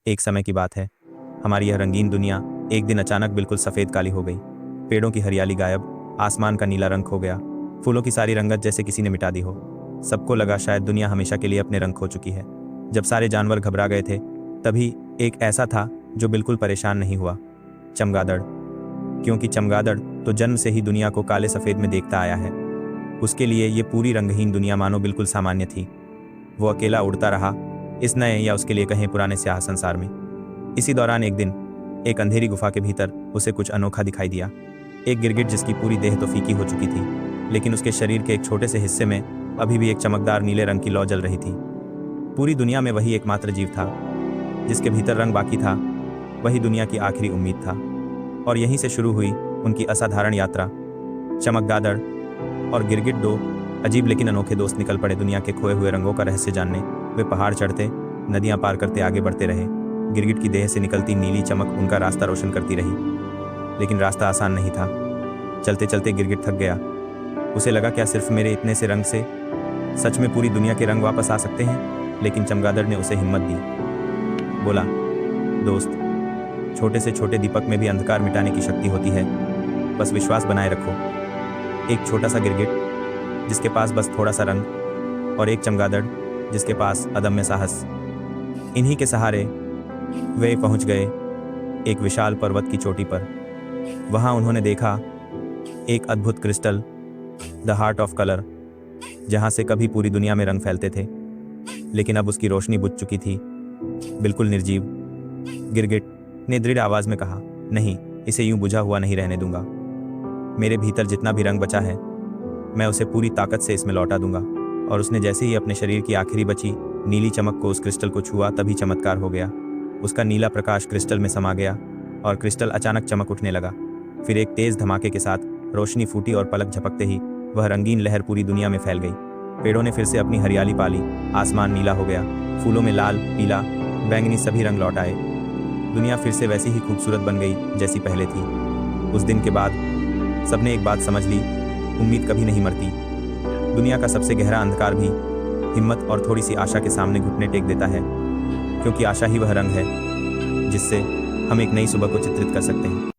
एक समय की बात है। हमारी यह रंगीन दुनिया एक दिन अचानक बिल्कुल सफ़ेद काली हो गई। पेड़ों की हरियाली गायब, आसमान का नीला रंग खो गया, फूलों की सारी रंगत जैसे किसी ने मिटा दी हो। सबको लगा शायद दुनिया हमेशा के लिए अपने रंग खो चुकी है। जब सारे जानवर घबरा गए थे, तभी एक ऐसा था जो बिल्कुल परेशान नहीं हुआ, चमगादड़। क्योंकि चमगादड़ तो जन्म से ही दुनिया को काले सफ़ेद में देखता आया है। उसके लिए ये पूरी रंगहीन दुनिया मानो बिल्कुल सामान्य थी। वो अकेला उड़ता रहा इस नए या उसके लिए कहें पुराने स्याह संसार में। इसी दौरान एक दिन एक अंधेरी गुफा के भीतर उसे कुछ अनोखा दिखाई दिया। एक गिरगिट जिसकी पूरी देह तो फीकी हो चुकी थी, लेकिन उसके शरीर के एक छोटे से हिस्से में अभी भी एक चमकदार नीले रंग की लौ जल रही थी। पूरी दुनिया में वही एकमात्र जीव था जिसके भीतर रंग बाकी था। वही दुनिया की आखिरी उम्मीद था। और यहीं से शुरू हुई उनकी असाधारण यात्रा। चमगादड़ और गिरगिट, दो अजीब लेकिन अनोखे दोस्त, निकल पड़े दुनिया के खोए हुए रंगों का रहस्य जानने। वे पहाड़ चढ़ते, नदियां पार करते आगे बढ़ते रहे। गिरगिट की देह से निकलती नीली चमक उनका रास्ता रोशन करती रही, लेकिन रास्ता आसान नहीं था। चलते चलते गिरगिट थक गया। उसे लगा, क्या सिर्फ मेरे इतने से रंग से सच में पूरी दुनिया के रंग वापस आ सकते हैं? लेकिन चमगादड़ ने उसे हिम्मत दी। बोला, दोस्त, छोटे से छोटे दीपक में भी अंधकार मिटाने की शक्ति होती है, बस विश्वास बनाए रखो। एक छोटा सा गिरगिट जिसके पास बस थोड़ा सा रंग, और एक चमगादड़ जिसके पास अदम्य साहस। इन्हीं के सहारे वे पहुंच गए एक विशाल पर्वत की चोटी पर। वहां उन्होंने देखा एक अद्भुत crystal, the heart of colour, जहां से कभी पूरी दुनिया में रंग फैलते थे, लेकिन अब उसकी रोशनी बुझ चुकी थी, बिल्कुल निर्जीव। गिरगिट ने दृढ़ आवाज में कहा, नहीं, इसे यूं बुझा हुआ नहीं रहने दूंगा। मेरे भीतर जितना भी रंग बचा है, मैं उसे पूरी ताकत से इसमें लौटा दूंगा। और उसने जैसे ही अपने शरीर की आखिरी बची नीली चमक को उस क्रिस्टल को छुआ, तभी चमत्कार हो गया। उसका नीला प्रकाश क्रिस्टल में समा गया और क्रिस्टल अचानक चमक उठने लगा। फिर एक तेज धमाके के साथ रोशनी फूटी और पलक झपकते ही वह रंगीन लहर पूरी दुनिया में फैल गई। पेड़ों ने फिर से अपनी हरियाली पाली, आसमान नीला हो गया, फूलों में लाल, पीला, बैंगनी सभी रंग लौट आए। दुनिया फिर से वैसी ही खूबसूरत बन गई जैसी पहले थी। उस दिन के बाद सबने एक बात समझ ली, उम्मीद कभी नहीं मरती। दुनिया का सबसे गहरा अंधकार भी हिम्मत और थोड़ी सी आशा के सामने घुटने टेक देता है, क्योंकि आशा ही वह रंग है जिससे हम एक नई सुबह को चित्रित कर सकते हैं।